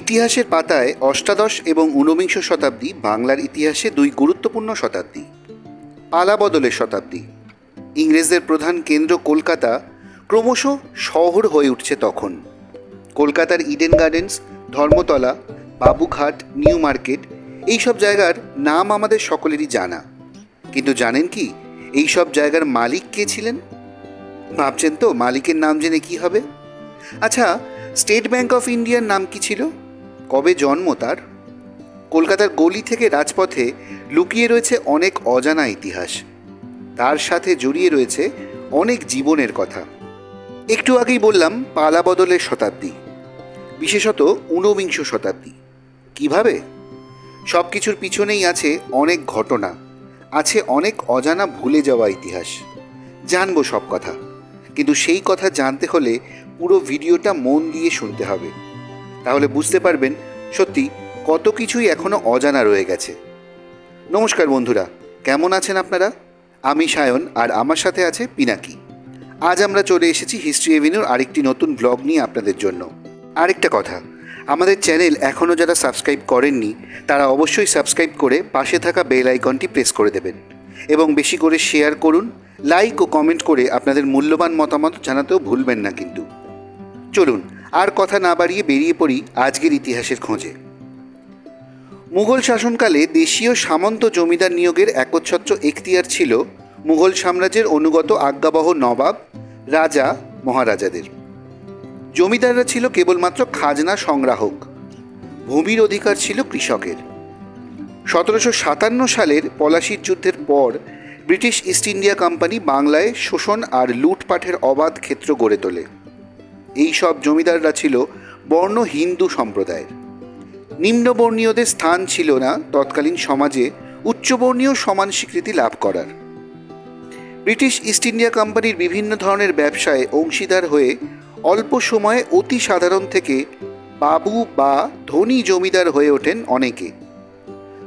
ইতিহাসের পাতায় অষ্টাদশ এবং ঊনবিংশ শতাব্দী বাংলার ইতিহাসে দুই গুরুত্বপূর্ণ শতাব্দী, পালা বদলের শতাব্দী। ইংরেজদের প্রধান কেন্দ্র কলকাতা ক্রমশ শহর হয়ে উঠছে তখন। কলকাতার Eden gardens, Dharmatala, Babughat, new market এইসব জায়গার নাম আমাদের সকলেরই জানা। কিন্তু জানেন কি এই সব জায়গার মালিক কে ছিলেন? ভাবছেন তো মালিকের নাম জেনে কি হবে? আচ্ছা, স্টেট ব্যাংক অফ ইন্ডিয়ার নাম কি ছিল? কবে জন্ম তার? কলকাতার গলি থেকে রাজপথে লুকিয়ে রয়েছে অনেক অজানা ইতিহাস, তার সাথে জড়িয়ে রয়েছে অনেক জীবনের কথা। একটু আগেই বললাম পালা বদলের শতাব্দী, বিশেষত ঊনবিংশ শতাব্দী। কিভাবে? সব কিছুর পিছনেই আছে অনেক ঘটনা, আছে অনেক অজানা ভুলে যাওয়া ইতিহাস। জানবো সব কথা, কিন্তু সেই কথা জানতে হলে পুরো ভিডিওটা মন দিয়ে শুনতে হবে। তাহলে বুঝতে পারবেন সত্যি কত কিছুই এখনো অজানা রয়ে গেছে। নমস্কার বন্ধুরা, কেমন আছেন আপনারা? আমি সায়ন, আর আমার সাথে আছে পিনাকি। আজ আমরা চলে এসেছি হিস্ট্রি এভিনিউর আরেকটি নতুন ব্লগ নিয়ে আপনাদের জন্য। আরেকটা কথা, আমাদের চ্যানেল এখনও যারা সাবস্ক্রাইব করেননি তারা অবশ্যই সাবস্ক্রাইব করে পাশে থাকা বেল আইকনটি প্রেস করে দেবেন এবং বেশি করে শেয়ার করুন, লাইক ও কমেন্ট করে আপনাদের মূল্যবান মতামত জানাতেও ভুলবেন না কিন্তু। চলুন আর কথা না বাড়িয়ে বেরিয়ে পড়ি আজকের ইতিহাসের খোঁজে। মুঘল শাসনকালে দেশীয় সামন্ত জমিদার নিয়োগের একচ্ছত্র এখতিয়ার ছিল মুঘল সাম্রাজ্যের অনুগত আজ্ঞাবহ নবাব, রাজা, মহারাজাদের। জমিদাররা ছিল কেবলমাত্র খাজনা সংগ্রাহক, ভূমির অধিকার ছিল কৃষকের। 1757 সালের পলাশির যুদ্ধের পর ব্রিটিশ ইস্ট ইন্ডিয়া কোম্পানি বাংলায় শোষণ আর লুটপাটের অবাধ ক্ষেত্র গড়ে তোলে। এই সব জমিদাররা ছিল বর্ণ হিন্দু সম্প্রদায়ের। নিম্নবর্ণীয়দের স্থান ছিল না তৎকালীন সমাজে উচ্চবর্ণীয় সমান স্বীকৃতি লাভ করার। ব্রিটিশ ইস্ট ইন্ডিয়া কোম্পানির বিভিন্ন ধরনের ব্যবসায় অংশীদার হয়ে অল্প সময়ে অতি সাধারণ থেকে বাবু বা ধনী জমিদার হয়ে ওঠেন অনেকে।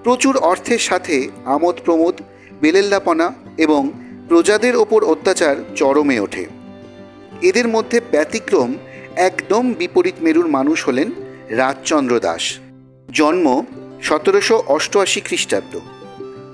প্রচুর অর্থের সাথে আমোদ প্রমোদ, বেলেল্লাপনা এবং প্রজাদের ওপর অত্যাচার চরমে ওঠে। এদের মধ্যে ব্যতিক্রম একদম বিপরীত মেরুর মানুষ হলেন রাজচন্দ্র দাস। জন্ম 1788 খ্রিস্টাব্দ।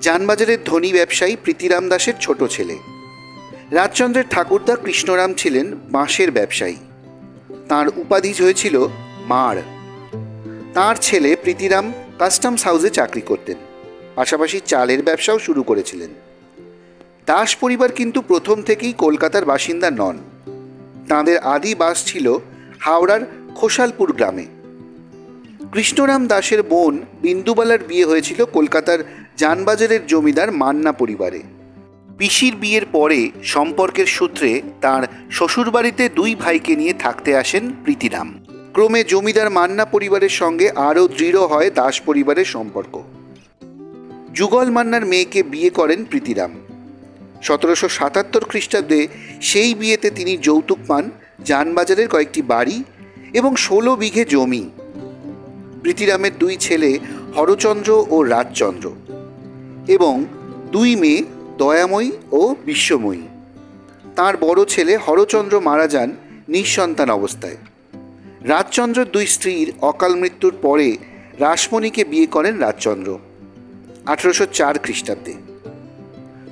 যানবাজারের ধনী ব্যবসায়ী প্রীতিরাম দাসের ছোট ছেলে। রাজচন্দ্রের ঠাকুরদা কৃষ্ণরাম ছিলেন বাঁশের ব্যবসায়ী, তাঁর উপাধি হয়েছিল মাড়। তাঁর ছেলে প্রীতিরাম কাস্টমস হাউসে চাকরি করতেন, পাশাপাশি চালের ব্যবসাও শুরু করেছিলেন। দাস পরিবার কিন্তু প্রথম থেকেই কলকাতার বাসিন্দা নন। তাঁদের আদি বাস ছিল হাওড়ার খোসালপুর গ্রামে। কৃষ্ণরাম দাসের বোন বিন্দুবালার বিয়ে হয়েছিল কলকাতার যানবাজারের জমিদার মান্না পরিবারে। পিসির বিয়ের পরে সম্পর্কের সূত্রে তাঁর শ্বশুরবাড়িতে দুই ভাইকে নিয়ে থাকতে আসেন প্রীতিরাম। ক্রমে জমিদার মান্না পরিবারের সঙ্গে আরও দৃঢ় হয় দাস পরিবারের সম্পর্ক। যুগল মান্নার মেয়েকে বিয়ে করেন প্রীতিরাম। 1777 খ্রিস্টাব্দে সেই বিয়েতে তিনি যৌতুক পান যানবাজারের কয়েকটি বাড়ি এবং 16 বিঘে জমি। প্রীতিরামের দুই ছেলে হরচন্দ্র ও রাজচন্দ্র এবং দুই মেয়ে দয়াময়ী ও বিশ্বময়ী। তার বড় ছেলে হরচন্দ্র মারা যান নিঃসন্তান অবস্থায়। রাজচন্দ্রের দুই স্ত্রীর অকাল মৃত্যুর পরে রাসমণিকে বিয়ে করেন রাজচন্দ্র 1804 খ্রিস্টাব্দে।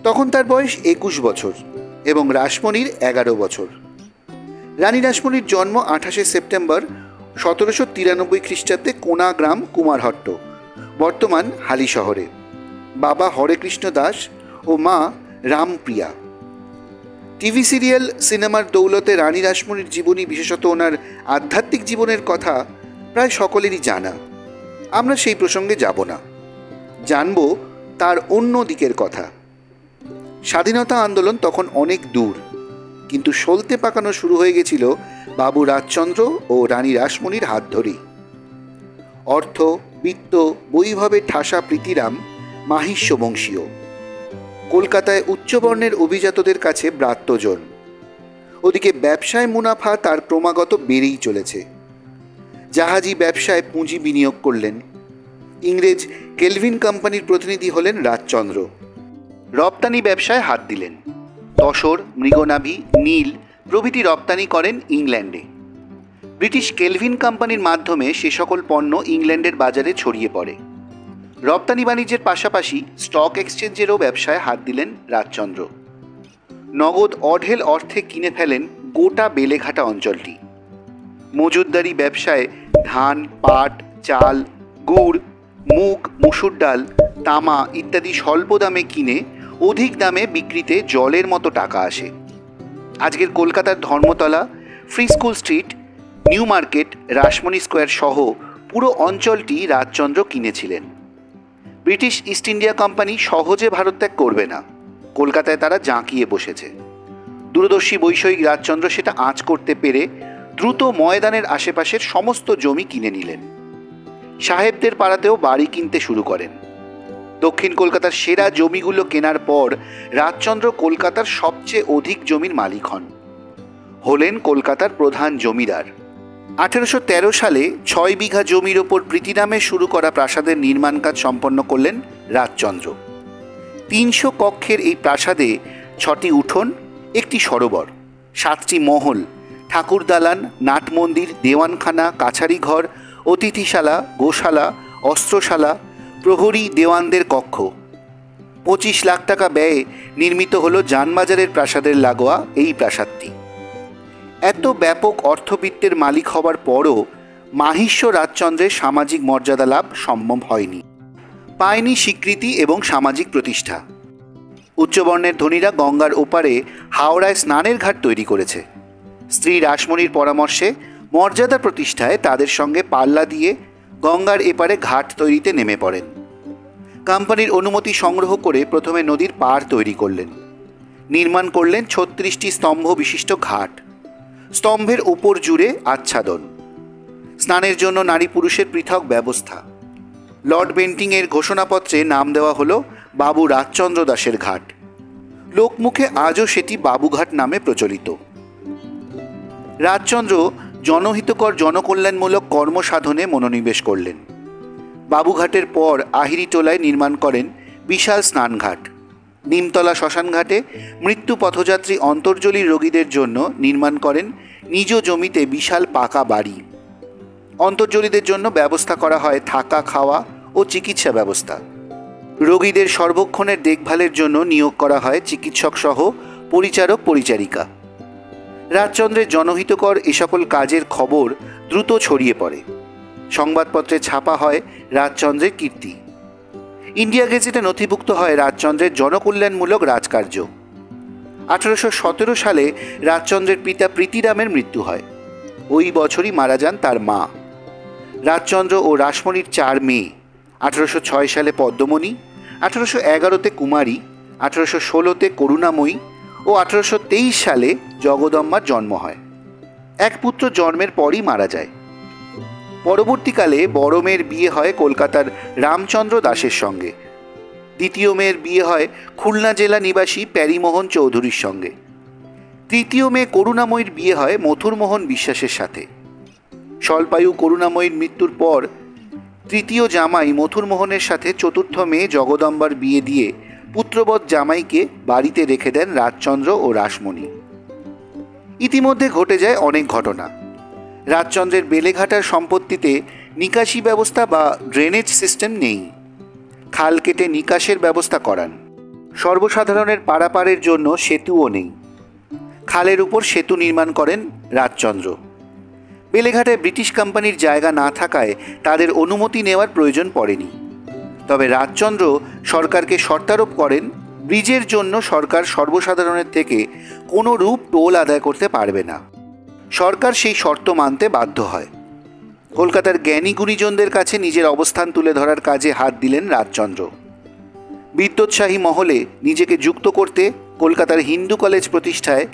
তখন তার বয়স 21 বছর এবং রাসমণির 11 বছর। রানী রাসমণির জন্ম 28 সেপ্টেম্বর 1793 খ্রিস্টাব্দে কোনা গ্রাম, কুমারহট্ট, বর্তমান হালি শহরে। বাবা হরেকৃষ্ণ দাস ও মা রামপ্রিয়া। টিভি সিরিয়াল, সিনেমার দৌলতে রানী রাসমণির জীবনী, বিশেষত ওনার আধ্যাত্মিক জীবনের কথা প্রায় সকলেরই জানা। আমরা সেই প্রসঙ্গে যাব না, জানব তার অন্য দিকের কথা। স্বাধীনতা আন্দোলন তখন অনেক দূর, কিন্তু সলতে পাকানো শুরু হয়ে গেছিল বাবু রাজচন্দ্র ও রানী রাসমণির হাত ধরেই। অর্থ, বিত্ত, বৈভবে ঠাসা প্রীতিরাম মাহিষ্য বংশীয়। কলকাতায় উচ্চবর্ণের অভিজাতদের কাছে ব্রাত্যজন। ওদিকে ব্যবসায় মুনাফা তার ক্রমাগত বেড়েই চলেছে। জাহাজি ব্যবসায় পুঁজি বিনিয়োগ করলেন। ইংরেজ কেলভিন কোম্পানির প্রতিনিধি হলেন রাজচন্দ্র। রপ্তানি ব্যবসায় হাত দিলেন। তসর, মৃগনাভি, নীল প্রভৃতি রপ্তানি করেন ইংল্যান্ডে। ব্রিটিশ কেলভিন কোম্পানির মাধ্যমে সে সকল পণ্য ইংল্যান্ডের বাজারে ছড়িয়ে পড়ে। রপ্তানি বাণিজ্যের পাশাপাশি স্টক এক্সচেঞ্জেরও ব্যবসায় হাত দিলেন রাজচন্দ্র। নগদ অঢেল অর্থে কিনে ফেলেন গোটা বেলেঘাটা অঞ্চলটি। মজুতদারি ব্যবসায় ধান, পাট, চাল, গুড়, মুগ, মুসুর ডাল, তামা ইত্যাদি স্বল্প দামে কিনে অধিক দামে বিক্রিতে জলের মতো টাকা আসে। আজকের কলকাতার Dharmatala, Free School Street, New Market, Rashmoni Square সহ পুরো অঞ্চলটি রাজচন্দ্র কিনেছিলেন। ব্রিটিশ ইস্ট ইন্ডিয়া কোম্পানি সহজে ভারত ত্যাগ করবে না, কলকাতায় তারা জাঁকিয়ে বসেছে। দূরদর্শী বৈষয়িক রাজচন্দ্র সেটা আঁচ করতে পেরে দ্রুত ময়দানের আশেপাশের সমস্ত জমি কিনে নিলেন। সাহেবদের পাড়াতেও বাড়ি কিনতে শুরু করেন। দক্ষিণ কলকাতার সেরা জমিগুলো কেনার পর রাজচন্দ্র কলকাতার সবচেয়ে অধিক জমির মালিক হলেন কলকাতার প্রধান জমিদার। 1813 সালে 6 বিঘা জমির ওপর প্রীতি নামে শুরু করা প্রাসাদের নির্মাণ কাজ সম্পন্ন করলেন রাজচন্দ্র। 300 কক্ষের এই প্রাসাদে 6টি উঠোন, একটি সরোবর, 7টি মহল, ঠাকুর দালান, নাট মন্দির, দেওয়ানখানা, কাছারি ঘর, অতিথিশালা, গোশালা, অস্ত্রশালা, প্রহরী, দেওয়ানদের কক্ষ। 25 লাখ টাকা ব্যয়ে নির্মিত হলো জানবাজারের প্রাসাদের লাগোয়া এই প্রাসাদটি। এত ব্যাপক অর্থবিত্তের মালিক হবার পরও মাহিষ্য রাজচন্দ্রের সামাজিক মর্যাদা লাভ সম্ভব হয়নি, পায়নি স্বীকৃতি এবং সামাজিক প্রতিষ্ঠা। উচ্চবর্ণের ধনীরা গঙ্গার ওপারে হাওড়ায় স্নানের ঘাট তৈরি করেছে। স্ত্রী রাসমণির পরামর্শে মর্যাদা প্রতিষ্ঠায় তাদের সঙ্গে পাল্লা দিয়ে গঙ্গার এপারে ঘাট তৈরিতে নেমে পড়েন। কোম্পানির অনুমতি সংগ্রহ করে প্রথমে নদীর পাড় তৈরি করলেন। নির্মাণ করলেন 36টি স্তম্ভ বিশিষ্ট ঘাট, স্তম্ভের ওপর জুড়ে আচ্ছাদন। স্নানের জন্য নারী পুরুষের পৃথক ব্যবস্থা। লর্ড বেন্টিংয়ের ঘোষণাপত্রে নাম দেওয়া হলো বাবু রাজচন্দ্র দাসের ঘাট। লোকমুখে আজও সেটি বাবুঘাট নামে প্রচলিত। রাজচন্দ্র জনহিতকর জনকল্যাণমূলক কর্মসাধনে মনোনিবেশ করলেন। বাবুঘাটের পর আহিরিটোলায় নির্মাণ করেন বিশাল স্নানঘাট। নিমতলা শ্মশানঘাটে মৃত্যু পথযাত্রী অন্তর্জলী রোগীদের জন্য নির্মাণ করেন নিজ জমিতে বিশাল পাকা বাড়ি। অন্তর্জলীদের জন্য ব্যবস্থা করা হয় থাকা, খাওয়া ও চিকিৎসা ব্যবস্থা। রোগীদের সর্বক্ষণের দেখভালের জন্য নিয়োগ করা হয় চিকিৎসক সহ পরিচারক পরিচারিকা। রাজচন্দ্রের জনহিতকর এ সকল কাজের খবর দ্রুত ছড়িয়ে পড়ে। সংবাদপত্রে ছাপা হয় রাজচন্দ্রের কীর্তি। ইন্ডিয়া গেজেটে নথিভুক্ত হয় রাজচন্দ্রের জনকল্যাণমূলক রাজকার্য। 1817 সালে রাজচন্দ্রের পিতা প্রীতিরামের মৃত্যু হয়। ওই বছরই মারা যান তার মা। রাজচন্দ্র ও রাসমণির 4 মেয়ে। 1806 সালে পদ্মমণি, 1811-তে কুমারী, 1816-তে করুণাময়ী ও 1823 সালে জগদম্বার জন্ম হয়। এক পুত্র জন্মের পরই মারা যায়। পরবর্তীকালে বড় মেয়ের বিয়ে হয় কলকাতার রামচন্দ্র দাসের সঙ্গে। দ্বিতীয় মেয়ের বিয়ে হয় খুলনা জেলা নিবাসী প্যারীমোহন চৌধুরীর সঙ্গে। তৃতীয় মেয়ে করুণাময়ীর বিয়ে হয় মথুরমোহন বিশ্বাসের সাথে। স্বল্পায়ু করুণাময়ীর মৃত্যুর পর তৃতীয় জামাই মথুরমোহনের সাথে চতুর্থ মেয়ে জগদম্বার বিয়ে দিয়ে পুত্রবৎ জামাইকে বাড়িতে রেখে দেন রাজচন্দ্র ও রাসমণি। ইতিমধ্যে ঘটে যায় অনেক ঘটনা। রাজচন্দ্রের বেলেঘাটার সম্পত্তিতে নিকাশি ব্যবস্থা বা ড্রেনেজ সিস্টেম নেই। খাল কেটে নিকাশের ব্যবস্থা করান। সর্বসাধারণের পারাপারের জন্য সেতুও নেই। খালের উপর সেতু নির্মাণ করেন রাজচন্দ্র। বেলেঘাটায় ব্রিটিশ কোম্পানির জায়গা না থাকায় তাদের অনুমতি নেওয়ার প্রয়োজন পড়েনি। তবে রাজচন্দ্র সরকারকে শর্তারোপ করেন ব্রিজের জন্য সরকার সর্বসাধারণের থেকে কোনো রূপ টোল আদায় করতে পারবে না। সরকার সেই শর্ত মানতে বাধ্য হয়। কলকাতার জ্ঞানী গুণীজনদের কাছে নিজের অবস্থান তুলে ধরার কাজে হাত দিলেন রাজচন্দ্র। বিদ্যোৎসাহী মহলে নিজেকে যুক্ত করতে কলকাতার হিন্দু কলেজ প্রতিষ্ঠায়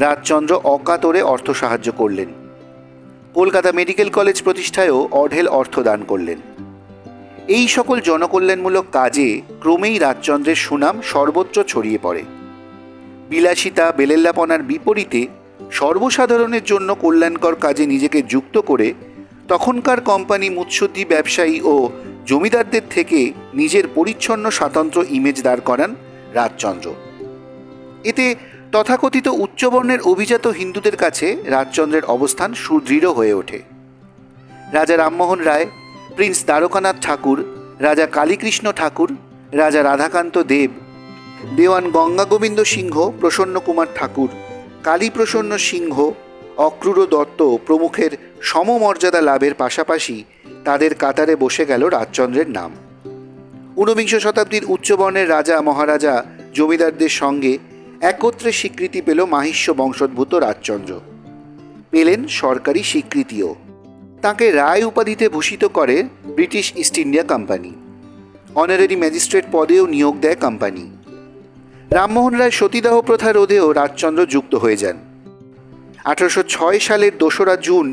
রাজচন্দ্র অকাতরে অর্থ সাহায্য করলেন। কলকাতা মেডিকেল কলেজ প্রতিষ্ঠায়ও অঢেল অর্থ দান করলেন। এই সকল জনকল্যাণমূলক কাজে ক্রমেই রাজচন্দ্রের সুনাম সর্বত্র ছড়িয়ে পড়ে। বিলাসিতা বেলেল্লাপনার বিপরীতে সর্বসাধারণের জন্য কল্যাণকর কাজে নিজেকে যুক্ত করে তখনকার কোম্পানি, মুৎসুদ্দি ব্যবসায়ী ও জমিদারদের থেকে নিজের পরিচ্ছন্ন স্বাতন্ত্র্য ইমেজ দাঁড় করান রাজচন্দ্র। এতে তথাকথিত উচ্চবর্ণের অভিজাত হিন্দুদের কাছে রাজচন্দ্রের অবস্থান সুদৃঢ় হয়ে ওঠে। রাজা রামমোহন রায়, প্রিন্স দ্বারকানাথ ঠাকুর, রাজা কালীকৃষ্ণ ঠাকুর, রাজা রাধাকান্ত দেব, দেওয়ান গঙ্গা গোবিন্দ সিংহ, প্রসন্ন কুমার ঠাকুর, কালীপ্রসন্ন সিংহ, অক্রূর দত্ত প্রমুখের সমমর্যাদা লাভের পাশাপাশি তাদের কাতারে বসে গেল রাজচন্দ্রের নাম। ঊনবিংশ শতাব্দীর উচ্চবর্ণের রাজা মহারাজা জমিদারদের সঙ্গে একত্রে স্বীকৃতি পেল মাহিষ্য বংশোদ্ভূত রাজচন্দ্র। পেলেন সরকারি স্বীকৃতিও। তাকে রায় উপাধিতে ভূষিত করে British East India company. Honorary magistrate পদেও নিয়োগ দেয় কোম্পানি। রামমোহন রায় সতীদাহ প্রথা রোধেও রাজচন্দ্র যুক্ত হয়ে যান। 1806 সালের 2রা জুন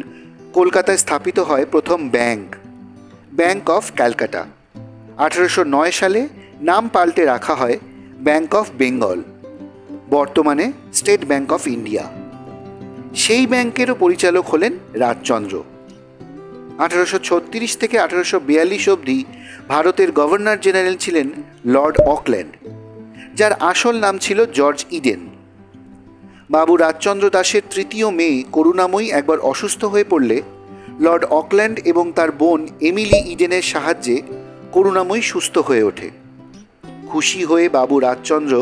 কলকাতায় স্থাপিত হয় প্রথম ব্যাংক অফ ক্যালকাটা। 1809 সালে নাম পাল্টে রাখা হয় ব্যাংক অফ বেঙ্গল, বর্তমানে স্টেট ব্যাংক অফ ইন্ডিয়া। সেই ব্যাংকেরও পরিচালক হলেন রাজচন্দ্র। 1836 থেকে 1842 অবধি ভারতের গভর্নর জেনারেল ছিলেন লর্ড অকল্যান্ড, যার আসল নাম ছিল জর্জ ইডেন। বাবু রাজচন্দ্র দাসের তৃতীয় মেয়ে করুণাময়ী একবার অসুস্থ হয়ে পড়লে লর্ড অকল্যান্ড এবং তার বোন এমিলি ইডেনের সাহায্যে করুণাময়ী সুস্থ হয়ে ওঠে। খুশি হয়ে বাবু রাজচন্দ্র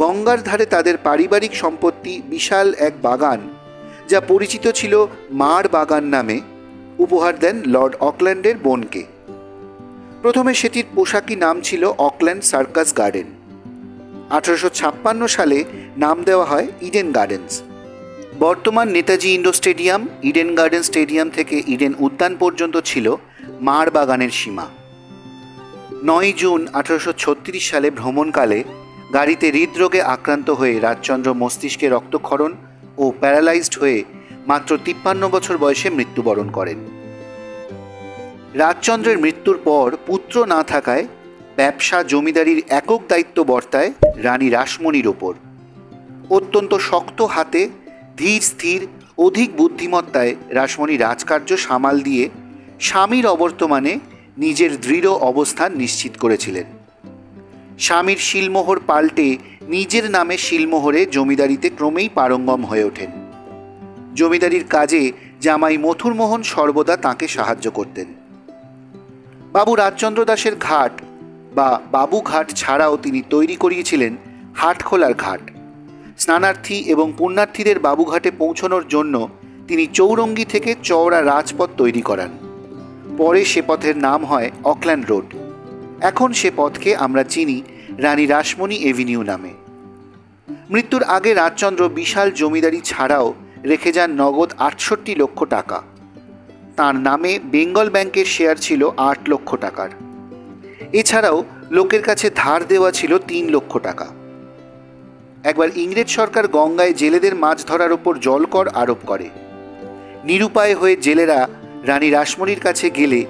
গঙ্গার ধারে তাদের পারিবারিক সম্পত্তি বিশাল এক বাগান, যা পরিচিত ছিল মার বাগান নামে, উপহার দেন লর্ড অকল্যান্ডের বোনকে। প্রথমে সেটির পোশাকি নাম ছিল অকল্যান্ড সার্কাস গার্ডেন। 1856 সালে নাম দেওয়া হয় ইডেন গার্ডেন্স। বর্তমান Netaji indoor stadium, Eden garden stadium থেকে ইডেন উদ্যান পর্যন্ত ছিল মার বাগানের সীমা। 9 জুন 1836 সালে ভ্রমণকালে গাড়িতে হৃদরোগে আক্রান্ত হয়ে রাজচন্দ্র মস্তিষ্কে রক্তক্ষরণ ও প্যারালাইজড হয়ে মাত্র 53 বছর বয়সে মৃত্যুবরণ করেন। রাজচন্দ্রের মৃত্যুর পর পুত্র না থাকায় ব্যবসা জমিদারির একক দায়িত্ব বর্তায় রানী রাসমণির ওপর। অত্যন্ত শক্ত হাতে, ধীর স্থির, অধিক বুদ্ধিমত্তায় রাসমণি রাজকার্য সামাল দিয়ে স্বামীর অবর্তমানে নিজের দৃঢ় অবস্থান নিশ্চিত করেছিলেন। স্বামীর শিলমোহর পাল্টে নিজের নামে শিলমোহরে জমিদারিতে ক্রমেই পারঙ্গম হয়ে ওঠেন। জমিদারির কাজে জামাই মথুরমোহন সর্বদা তাঁকে সাহায্য করতেন। বাবু রাজচন্দ্র দাসের ঘাট বা বাবুঘাট ছাড়াও তিনি তৈরি করিয়েছিলেন হাটখোলার ঘাট। স্নানার্থী এবং পুণ্যার্থীদের বাবুঘাটে পৌঁছানোর জন্য তিনি চৌরঙ্গি থেকে চওড়া রাজপথ তৈরি করান। পরে সে পথের নাম হয় অকল্যান্ড রোড। এখন সে পথকে আমরা চিনি রানী রাসমণি এভিনিউ নামে। মৃত্যুর আগে রাজচন্দ্র বিশাল জমিদারি ছাড়াও রেখে যান নগদ 68 লক্ষ টাকা। তার নামে বেঙ্গল ব্যাংকের শেয়ার ছিল 8 লক্ষ টাকার। এছাড়াও লোকের কাছে ধার দেওয়া ছিল 3 লক্ষ টাকা। একবার ইংরেজ সরকার গঙ্গায় জেলেদের মাছ ধরার ওপর জলকর আরোপ করে। নিরুপায় হয়ে জেলেরা রানী রাসমণির কাছে গেলে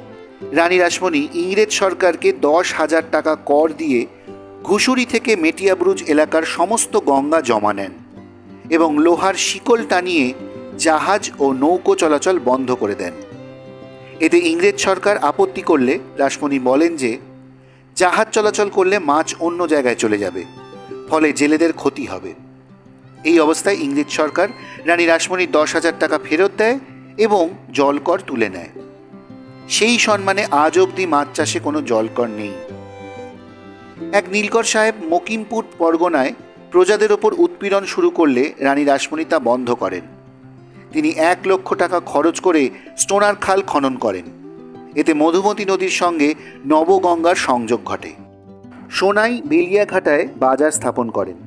রানী রাসমণি ইংরেজ সরকারকে 10,000 টাকা কর দিয়ে ঘুষুরি থেকে মেটিয়াব্রুজ এলাকার সমস্ত গঙ্গা জমা নেন এবং লোহার শিকল টানিয়ে জাহাজ ও নৌকো চলাচল বন্ধ করে দেন। এতে ইংরেজ সরকার আপত্তি করলে রাসমণি বলেন যে জাহাজ চলাচল করলে মাছ অন্য জায়গায় চলে যাবে, ফলে জেলেদের ক্ষতি হবে। এই অবস্থায় ইংরেজ সরকার রানী রাসমণির 10,000 টাকা ফেরত দেয় এবং জলকর তুলে নেয়। সেই সম্মানে আজ অবধি মাছ চাষে কোনো জলকর নেই। এক নীলকর সাহেব মকিমপুর পরগনায় প্রজাদের ওপর উৎপীড়ন শুরু করলে রানী রাসমণি তা বন্ধ করেন। তিনি 1 লক্ষ টাকা খরচ করে স্টোনার খাল খনন করেন। এতে মধুমতি নদীর সঙ্গে নবগঙ্গার সংযোগ ঘটে। সোনাই বেলিয়াঘাটায় বাজার স্থাপন করেন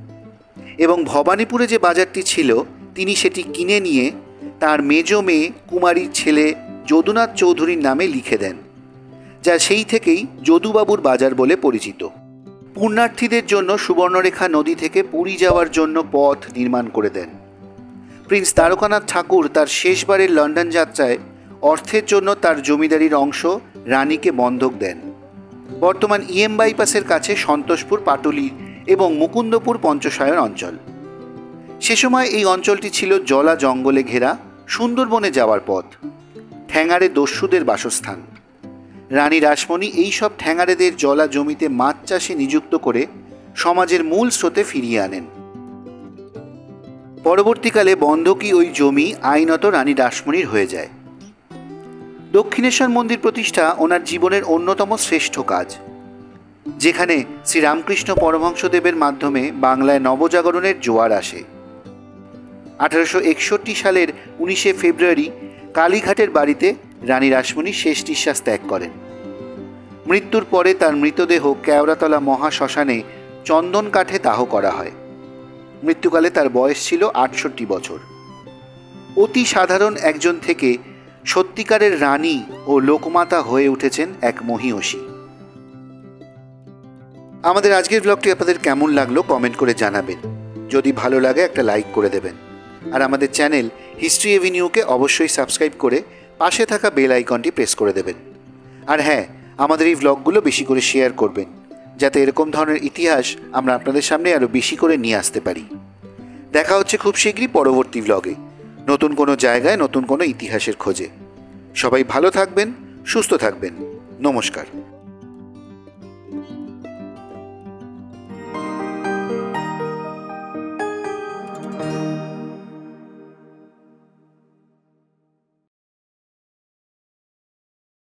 এবং ভবানীপুরে যে বাজারটি ছিল তিনি সেটি কিনে নিয়ে তার মেজ মেয়ে কুমারীর ছেলে যদুনাথ চৌধুরীর নামে লিখে দেন, যা সেই থেকেই যদুবাবুর বাজার বলে পরিচিত। পুণ্যার্থীদের জন্য সুবর্ণরেখা নদী থেকে পুরী যাওয়ার জন্য পথ নির্মাণ করে দেন। প্রিন্স দ্বারকানাথ ঠাকুর তার শেষবারের লন্ডন যাত্রায় অর্থের জন্য তার জমিদারির অংশ রানীকে বন্ধক দেন। বর্তমান ইএম বাইপাসের কাছে সন্তোষপুর পাটুলি এবং মুকুন্দপুর পঞ্চশায়ন অঞ্চল। সে সময় এই অঞ্চলটি ছিল জলা জঙ্গলে ঘেরা সুন্দরবনে যাওয়ার পথ, ঠ্যাঙাড়ে দস্যুদের বাসস্থান। রানী রাসমণি এই সব ঠ্যাঙাড়েদের জলা জমিতে মাছ চাষে নিযুক্ত করে সমাজের মূল স্রোতে ফিরিয়ে আনেন। পরবর্তীকালে বন্ধকি ওই জমি আইনত রানী রাসমণির হয়ে যায়। দক্ষিণেশ্বর মন্দির প্রতিষ্ঠা ওনার জীবনের অন্যতম শ্রেষ্ঠ কাজ, যেখানে শ্রীরামকৃষ্ণ পরমহংসদেবের মাধ্যমে বাংলায় নবজাগরণের জোয়ার আসে। 1861 সালের 19শে ফেব্রুয়ারি কালীঘাটের বাড়িতে রানী রাসমণি শেষ নিঃশ্বাস ত্যাগ করেন। মৃত্যুর পরে তার মৃতদেহ কেওড়াতলা মহাশ্মশানে চন্দন কাঠে দাহ করা হয়। মৃত্যুকালে তার বয়স ছিল 68 বছর। অতি সাধারণ একজন থেকে সত্যিকারের রানী ও লোকমাতা হয়ে উঠেছেন এক মহীয়সী। আমাদের আজকের ব্লগটি আপনাদের কেমন লাগলো কমেন্ট করে জানাবেন। যদি ভালো লাগে একটা লাইক করে দেবেন, আর আমাদের চ্যানেল হিস্ট্রি এভিনিউকে অবশ্যই সাবস্ক্রাইব করে পাশে থাকা বেল আইকনটি প্রেস করে দেবেন। আর হ্যাঁ, আমাদের এই ব্লগগুলো বেশি করে শেয়ার করবেন, যাতে এরকম ধরনের ইতিহাস আমরা আপনাদের সামনে আরও বেশি করে নিয়ে আসতে পারি। দেখা হচ্ছে খুব শীঘ্রই পরবর্তী ব্লগে, নতুন কোনো জায়গায় নতুন কোনো ইতিহাসের খোঁজে। সবাই ভালো থাকবেন, সুস্থ থাকবেন। নমস্কার।